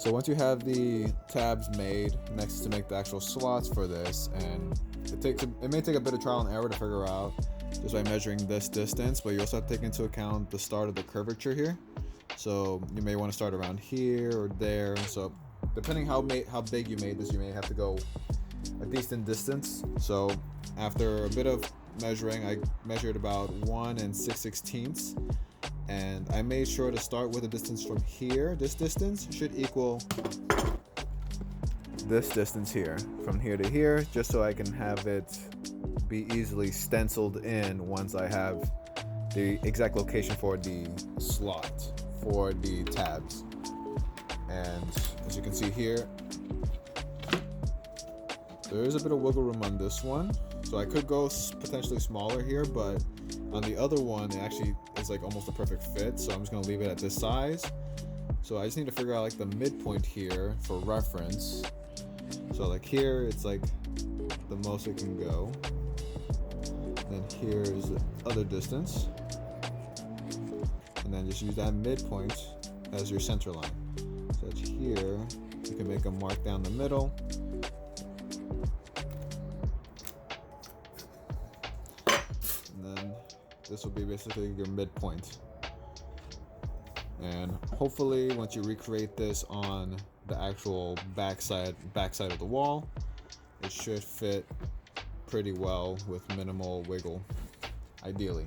So once you have the tabs made next to make the actual slots for this, and it may take a bit of trial and error to figure out just by measuring this distance, but you also have to take into account the start of the curvature here. So you may want to start around here or there. So depending how big you made this, you may have to go a decent distance. So after a bit of measuring, I measured about 1 6/16, and I made sure to start with a distance from here. This distance should equal this distance here, from here to here, just so I can have it be easily stenciled in once I have the exact location for the slot for the tabs. And as you can see here, there is a bit of wiggle room on this one, so I could go potentially smaller here, but on the other one it actually is like almost a perfect fit, so I'm just gonna leave it at this size. So I just need to figure out like the midpoint here for reference. So like here it's like the most it can go, then here is the other distance, and then just use that midpoint as your center line. So it's here, you can make a mark down the middle, and then this will be basically your midpoint. And hopefully once you recreate this on the actual backside of the wall, it should fit pretty well with minimal wiggle, ideally.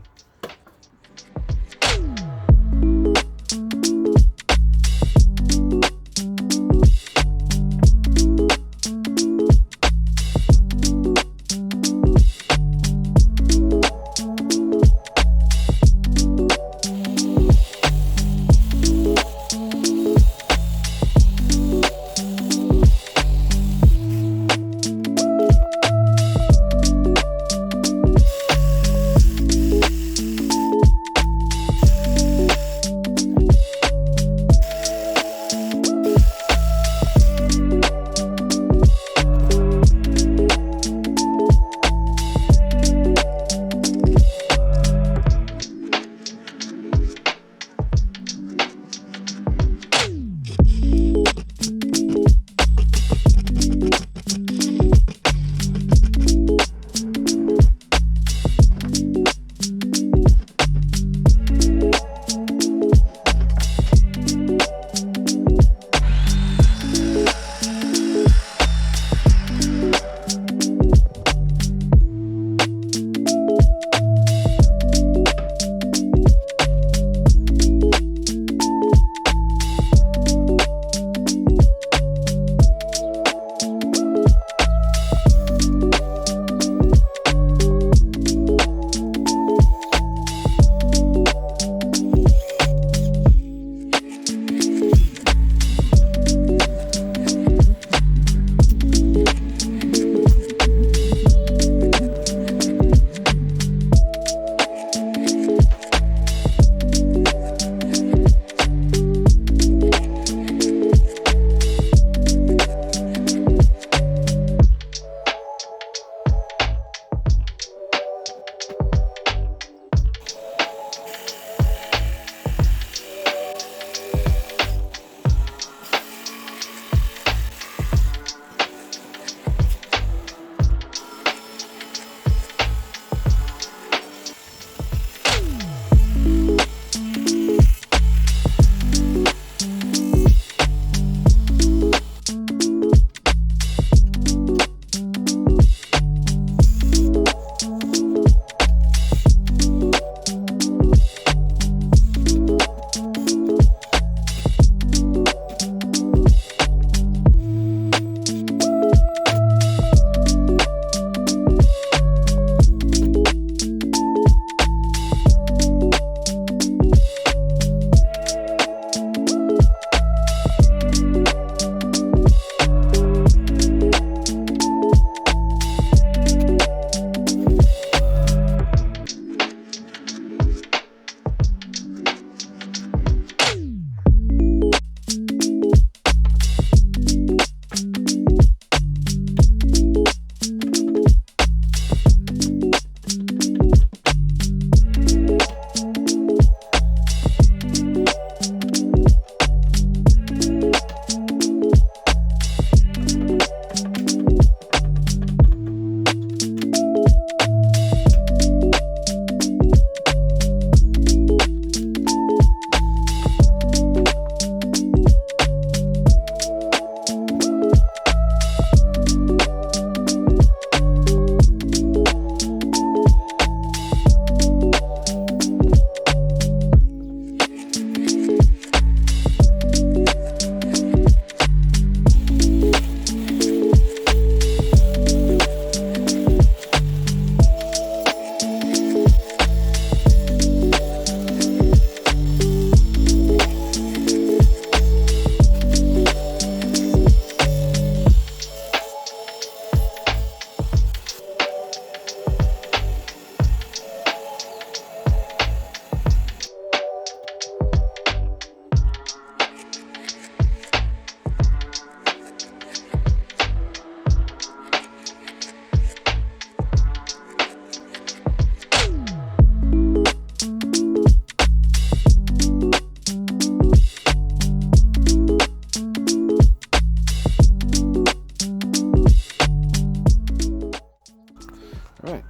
Alright,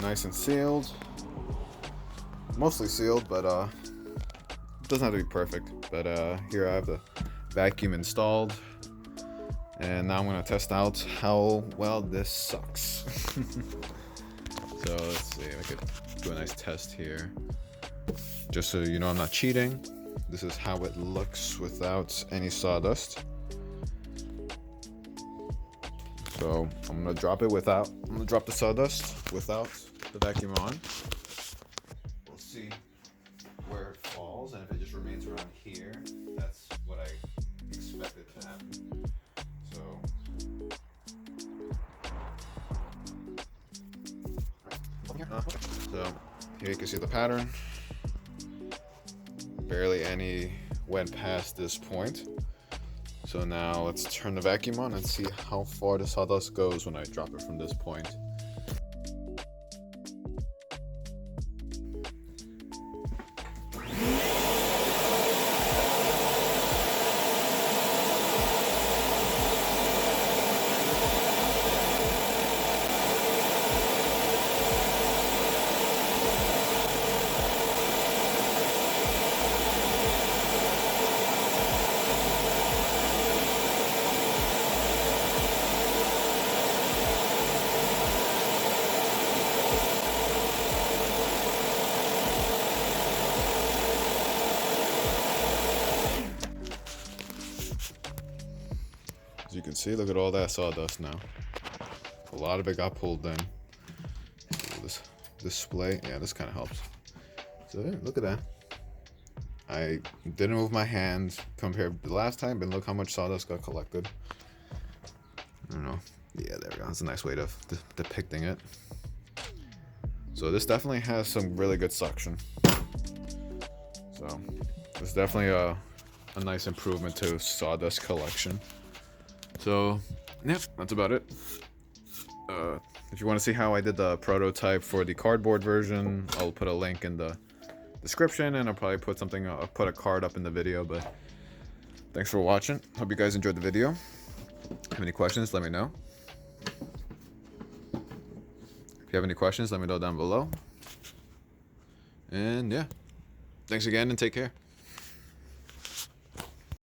nice and sealed. Mostly sealed, but it doesn't have to be perfect. But here I have the vacuum installed. And now I'm gonna test out how well this sucks. So let's see, I could do a nice test here. Just so you know I'm not cheating. This is how it looks without any sawdust. So I'm gonna drop the sawdust without the vacuum on. We'll see where it falls, and if it just remains around here, that's what I expected to happen. So here you can see the pattern. Barely any went past this point. So now let's turn the vacuum on and see how far the sawdust goes when I drop it from this point. As you can see, look at all that sawdust now. A lot of it got pulled in. This display, yeah, this kind of helps. So yeah, look at that. I didn't move my hand compared to the last time, but look how much sawdust got collected. I don't know. Yeah, there we go. That's a nice way of depicting it. So this definitely has some really good suction. So it's definitely a nice improvement to sawdust collection. So, yeah, that's about it. If you want to see how I did the prototype for the cardboard version, I'll put a link in the description, and I'll probably put a card up in the video. But thanks for watching. Hope you guys enjoyed the video. Have any questions, let me know. If you have any questions, let me know down below. And yeah, thanks again and take care.